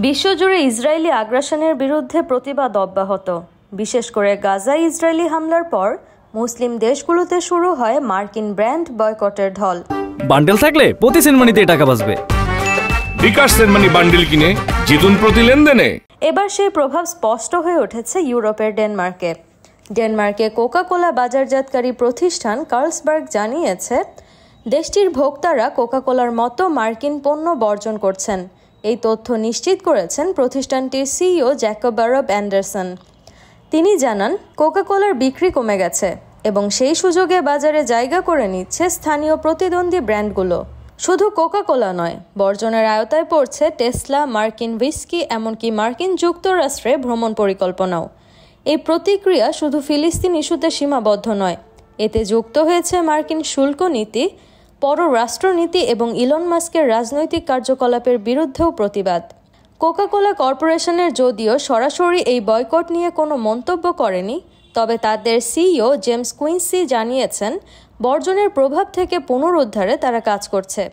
বিশ্বজুড়ে ইসরায়েলি আগ্রাসনের বিরুদ্ধে প্রতিবাদ অব্যাহত। বিশেষ করে গাজায় ইসরায়েলি হামলার পর মুসলিম দেশগুলোতে শুরু হয় মার্কিন ব্র্যান্ড বয়কটের ঢল। বান্ডেল থাকলে প্রতি সেনমানিতে টাকা বাঁচবে। বিকাশ সেনমানি বান্ডেল কিনে জিতুন প্রতি লেনদেনে। এবার সেই প্রভাব স্পষ্ট হয়ে উঠেছে ইউরোপের ডেনমার্কে। ডেনমার্কে কোকা কোলা বাজারজাতকারী প্রতিষ্ঠান কার্লসবার্গ জানিয়েছে, দেশটির ভোক্তারা কোকা কোলার মতো মার্কিন পণ্য বর্জন করছেন। এই তথ্য নিশ্চিত করেছেন প্রতিষ্ঠানটির সিইও জ্যাকব বারব অ্যান্ডারসন। তিনি জানান, কোকা কোলার বিক্রি কমে গেছে এবং সেই সুযোগে বাজারে জায়গা করে নিচ্ছে স্থানীয় প্রতিদ্বন্দ্বী ব্র্যান্ডগুলো। শুধু কোকা কোলা নয়, বর্জনের আওতায় পড়ছে টেসলা, মার্কিন হুইস্কি, এমনকি মার্কিন যুক্তরাষ্ট্রে ভ্রমণ পরিকল্পনাও। এই প্রতিক্রিয়া শুধু ফিলিস্তিন ইস্যুতে সীমাবদ্ধ নয়, এতে যুক্ত হয়েছে মার্কিন শুল্ক নীতি, পররাষ্ট্রনীতি এবং ইলন মাস্কের রাজনৈতিক কার্যকলাপের বিরুদ্ধেও প্রতিবাদ। কোকা কোলা কর্পোরেশনের যদিও সরাসরি এই বয়কট নিয়ে কোনো মন্তব্য করেনি, তবে তাদের সিইও জেমস কুইন্সি জানিয়েছেন, বর্জনের প্রভাব থেকে পুনরুদ্ধারে তারা কাজ করছে।